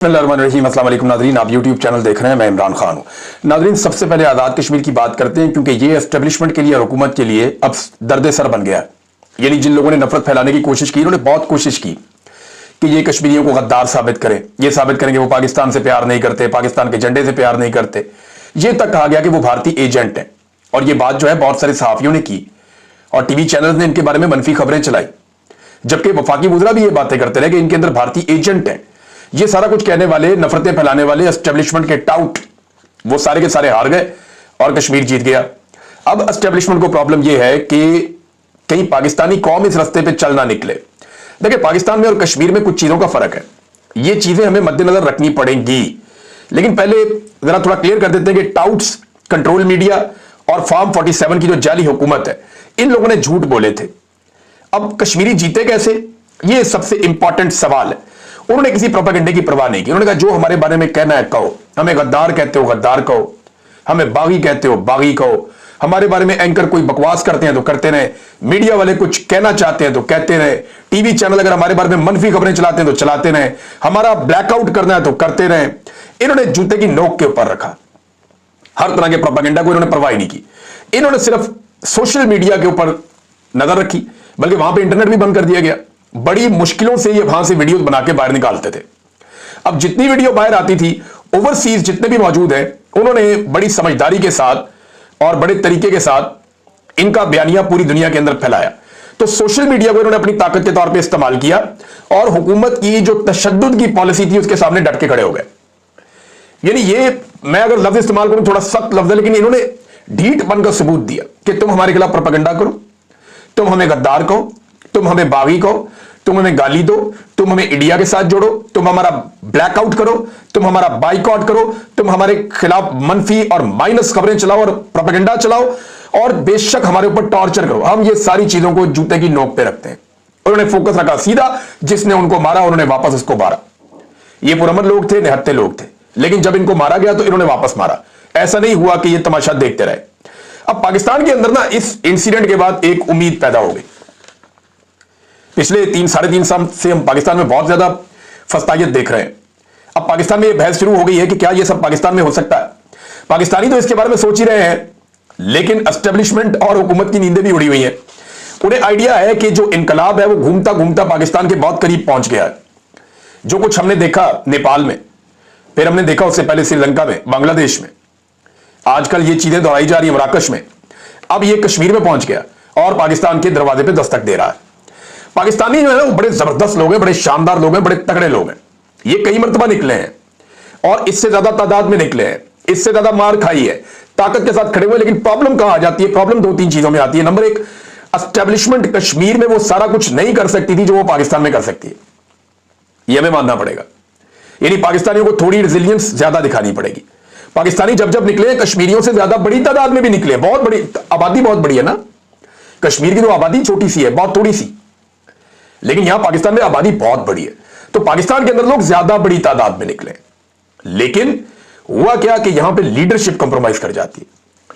अस्सलाम वालेकुम नाज़रीन, आप यूट्यूब चैनल देख रहे हैं। मैं इमरान खान हूं। नाज़रीन, सबसे पहले आज़ाद कश्मीर की बात करते हैं, क्योंकि ये एस्टेब्लिशमेंट के लिए और हुकूमत के लिए अब दर्द सर बन गया है। यानी जिन लोगों ने नफरत फैलाने की कोशिश की, उन्होंने बहुत कोशिश की कि ये कश्मीरियों को गद्दार साबित करें, ये साबित करेंगे वो पाकिस्तान से प्यार नहीं करते, पाकिस्तान के झंडे से प्यार नहीं करते। ये तक कहा गया कि वो भारतीय एजेंट है। और ये बात जो है बहुत सारे सहाफियों ने की और टीवी चैनल ने इनके बारे में मनफी खबरें चलाई, जबकि वफाकी वज़रा भी ये बातें करते रहे कि इनके अंदर भारतीय एजेंट है। ये सारा कुछ कहने वाले, नफरतें फैलाने वाले एस्टेब्लिशमेंट के टाउट, वो सारे के सारे हार गए और कश्मीर जीत गया। अब एस्टेब्लिशमेंट को प्रॉब्लम ये है कि कहीं पाकिस्तानी कौम इस रास्ते पे चल ना निकले। देखिए, पाकिस्तान में और कश्मीर में कुछ चीजों का फर्क है, ये चीजें हमें मद्देनजर रखनी पड़ेंगी। लेकिन पहले जरा थोड़ा क्लियर कर देते हैं कि टाउट्स, कंट्रोल मीडिया और फॉर्म 47 की जो जाली हुकूमत है, इन लोगों ने झूठ बोले थे। अब कश्मीरी जीते कैसे, ये सबसे इंपॉर्टेंट सवाल है। उन्होंने किसी प्रोपेगेंडे की परवाह नहीं की। उन्होंने कहा जो हमारे बारे में कहना है कहो, हमें गद्दार कहते हो गद्दार कहो, हमें बागी कहते हो बागी कहो, हमारे बारे में एंकर कोई बकवास करते हैं तो करते रहे, मीडिया वाले कुछ कहना चाहते हैं तो कहते रहे, टीवी चैनल अगर हमारे बारे में मनफी खबरें चलाते हैं तो चलाते रहे, हमारा ब्लैकआउट करना है तो करते रहे। इन्होंने जूते की नोक के ऊपर रखा, हर तरह के प्रोपेगेंडा को इन्होंने परवाह नहीं की। इन्होंने सिर्फ सोशल मीडिया के ऊपर नजर रखी, बल्कि वहां पर इंटरनेट भी बंद कर दिया गया। बड़ी मुश्किलों से ये वहां से वीडियोस बना के बाहर निकालते थे। अब जितनी वीडियो बाहर आती थी, ओवरसीज जितने भी मौजूद हैं, उन्होंने बड़ी समझदारी के साथ और बड़े तरीके के साथ इनका बयानिया पूरी दुनिया के अंदर फैलाया। तो सोशल मीडिया को इन्होंने अपनी ताकत के तौर पे इस्तेमाल किया और हुकूमत की जो तशद्दुद की पॉलिसी थी उसके सामने डट के खड़े हो गए। यानी ये, मैं अगर लफ्ज इस्तेमाल करूं थोड़ा सख्त लफ्ज है, लेकिन इन्होंने ढीठ बनकर सबूत दिया कि तुम हमारे खिलाफ प्रोपेगेंडा करो, तुम हमें गद्दार कहो, तुम हमें बागी कहो, तुम हमें गाली दो, तुम हमें इंडिया के साथ जोड़ो, तुम हमारा ब्लैकआउट करो, तुम हमारा बाइकआउट करो, तुम हमारे खिलाफ मनफी और माइनस खबरें चलाओ और प्रोपेगेंडा चलाओ और बेशक हमारे ऊपर टॉर्चर करो। हम ये सारी चीजों को जूते की नोक पे रखते हैं। उन्होंने फोकस रखा सीधा, जिसने उनको मारा उन्होंने वापस उसको मारा। ये पुरअमन लोग थे, निहत्ते लोग थे, लेकिन जब इनको मारा गया तो इन्होंने वापस मारा। ऐसा नहीं हुआ कि ये तमाशा देखते रहे। अब पाकिस्तान के अंदर ना इस इंसिडेंट के बाद एक उम्मीद पैदा हो गई। पिछले 3-3.5 साल से हम पाकिस्तान में बहुत ज्यादा फस्तायत देख रहे हैं। अब पाकिस्तान में यह बहस शुरू हो गई है कि क्या यह सब पाकिस्तान में हो सकता है। पाकिस्तानी तो इसके बारे में सोच ही रहे हैं, लेकिन एस्टेब्लिशमेंट और हुकूमत की नींदें भी उड़ी हुई हैं। उन्हें आइडिया है कि जो इनकलाब है वो घूमता घूमता पाकिस्तान के बहुत करीब पहुंच गया है। जो कुछ हमने देखा नेपाल में, फिर हमने देखा उससे पहले श्रीलंका में, बांग्लादेश में, आजकल ये चीजें दोहराई जा रही है मराकश में, अब ये कश्मीर में पहुंच गया और पाकिस्तान के दरवाजे पे दस्तक दे रहा है। पाकिस्तानी जो है ना वो बड़े जबरदस्त लोग हैं, बड़े शानदार लोग हैं, बड़े तगड़े लोग हैं। ये कई मरतबा निकले हैं और इससे ज्यादा तादाद में निकले हैं, इससे ज्यादा मार खाई है, ताकत के साथ खड़े हुए। लेकिन प्रॉब्लम कहां आ जाती है? प्रॉब्लम 2-3 चीजों में आती है। नंबर 1, एस्टेब्लिशमेंट कश्मीर में वो सारा कुछ नहीं कर सकती थी जो वो पाकिस्तान में कर सकती है, ये हमें मानना पड़ेगा। यानी पाकिस्तानियों को थोड़ी रिजिलियंस ज्यादा दिखानी पड़ेगी। पाकिस्तानी जब जब निकले कश्मीरियों से ज्यादा बड़ी तादाद में भी निकले। बहुत बड़ी आबादी, बहुत बड़ी है ना, कश्मीर की तो आबादी छोटी सी है, बहुत थोड़ी सी, लेकिन यहां पाकिस्तान में आबादी बहुत बड़ी है। तो पाकिस्तान के अंदर लोग ज्यादा बड़ी तादाद में निकले। लेकिन हुआ क्या कि यहां पे लीडरशिप कंप्रोमाइज कर जाती है,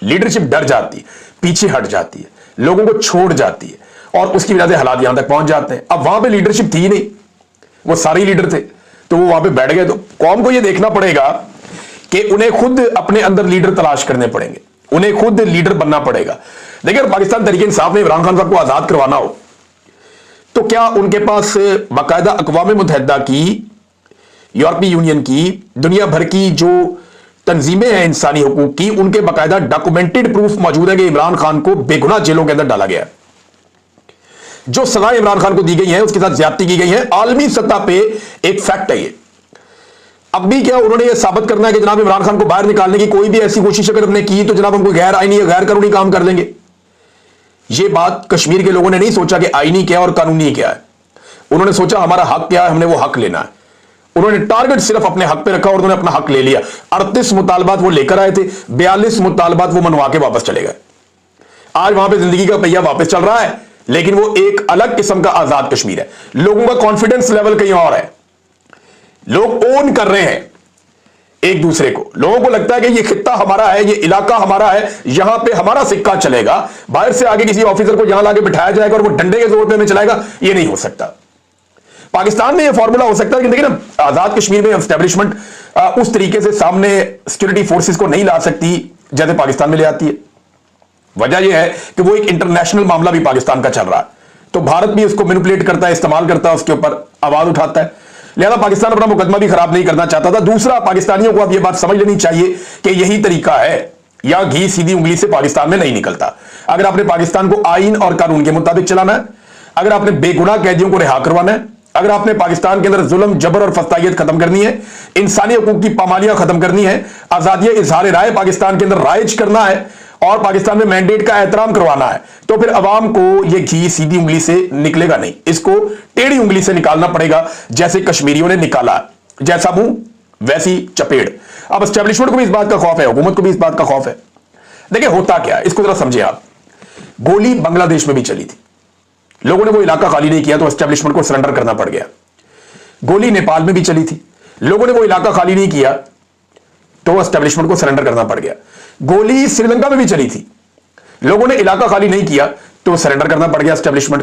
लीडरशिप डर जाती है, पीछे हट जाती है, लोगों को छोड़ जाती है और उसकी वजह से हालात यहां तक पहुंच जाते हैं। अब वहां पे लीडरशिप थी नहीं, वो सारे लीडर थे तो वो वहां पे बैठ गए। तो कौम को यह देखना पड़ेगा कि उन्हें खुद अपने अंदर लीडर तलाश करने पड़ेंगे, उन्हें खुद लीडर बनना पड़ेगा। देखिए, अगर पाकिस्तान तरीके इंसाफ ने इमरान खान साहब को आजाद करवाना हो तो क्या उनके पास बाकायदा अक़वाम मुत्तहिदा की, यूरोपीय यूनियन की, दुनिया भर की जो तंजीमें हैं इंसानी हुकूक की, उनके बाकायदा डॉक्यूमेंटेड प्रूफ मौजूद है कि इमरान खान को बेगुनाह जेलों के अंदर डाला गया है। जो सजाएं इमरान खान को दी गई हैं उसके साथ ज्यादती की गई है, आलमी सतह पे एक फैक्ट है ये। अब भी क्या उन्होंने ये साबित करना है कि जनाब इमरान खान को बाहर निकालने की कोई भी ऐसी कोशिश अगर हमने की तो जनाब हम कोई गैर आईनी या गैर कानूनी काम कर लेंगे। ये बात कश्मीर के लोगों ने नहीं सोचा कि आईनी क्या और कानूनी क्या है। उन्होंने सोचा हमारा हक क्या है, हमने वो हक लेना है। उन्होंने टारगेट सिर्फ अपने हक पे रखा और उन्होंने अपना हक ले लिया। 38 मुतालबात वो लेकर आए थे, 42 मुतालबात वो मनवा के वापस चले गए। आज वहां पे जिंदगी का पहिया वापस चल रहा है, लेकिन वो एक अलग किस्म का आजाद कश्मीर है। लोगों का कॉन्फिडेंस लेवल कहीं और है, लोग ओन कर रहे हैं एक दूसरे को। लोगों को लगता है कि ये खित्ता हमारा है, ये इलाका हमारा है, यहां पे हमारा सिक्का चलेगा। बाहर से आगे किसी ऑफिसर को यहां लाके बिठाया जाएगा और वो डंडे के जोर पे हमें चलाएगा, ये नहीं हो सकता। पाकिस्तान में यह फॉर्मूला हो सकता है, लेकिन देखिए ना, आजाद कश्मीर में एस्टेब्लिशमेंट उस तरीके से सामने सिक्योरिटी फोर्सेस को नहीं ला सकती जैसे पाकिस्तान में ले आती है। वजह यह है कि वो एक इंटरनेशनल मामला भी पाकिस्तान का चल रहा है, तो भारत भी उसको मैनिपुलेट करता है, इस्तेमाल करता है, उसके ऊपर आवाज उठाता है। लिहाजा पाकिस्तान अपना मुकदमा भी खराब नहीं करना चाहता था। दूसरा, पाकिस्तानियों को अब यह बात समझ लेनी चाहिए कि यही तरीका है, या घी सीधी उंगली से पाकिस्तान में नहीं निकलता। अगर आपने पाकिस्तान को आईन और कानून के मुताबिक चलाना है, अगर आपने बेगुनाह कैदियों को रिहा करवाना है, अगर आपने पाकिस्तान के अंदर जुल्म, जबर और फस्तायत खत्म करनी है, इंसानी हकूक की पामालियां खत्म करनी है, आजादी इजहार राय पाकिस्तान के अंदर राइज करना है और पाकिस्तान में मैंडेट का एहतराम करवाना है, तो फिर अवाम को यह घी सीधी उंगली से निकलेगा नहीं, इसको टेढ़ी उंगली से निकालना पड़ेगा, जैसे कश्मीरियों ने निकाला। जैसा मुंह वैसी चपेड़। अब एस्टेब्लिशमेंट को भी इस बात का खौफ है, हुकूमत को भी इस बात का खौफ है। देखिए होता क्या है, इसको जरा समझे आप। गोली बांग्लादेश में भी चली थी, लोगों ने वो इलाका खाली नहीं किया तो एस्टेब्लिशमेंट को सरेंडर करना पड़ गया। गोली नेपाल में भी चली थी, लोगों ने वो इलाका खाली नहीं किया तो एस्टेब्लिशमेंट को सरेंडर करना पड़ गया। गोली श्रीलंका में भी चली थी, लोगों ने इलाका खाली नहीं किया तो सरेंडर करना पड़ गया एस्टेब्लिशमेंट को।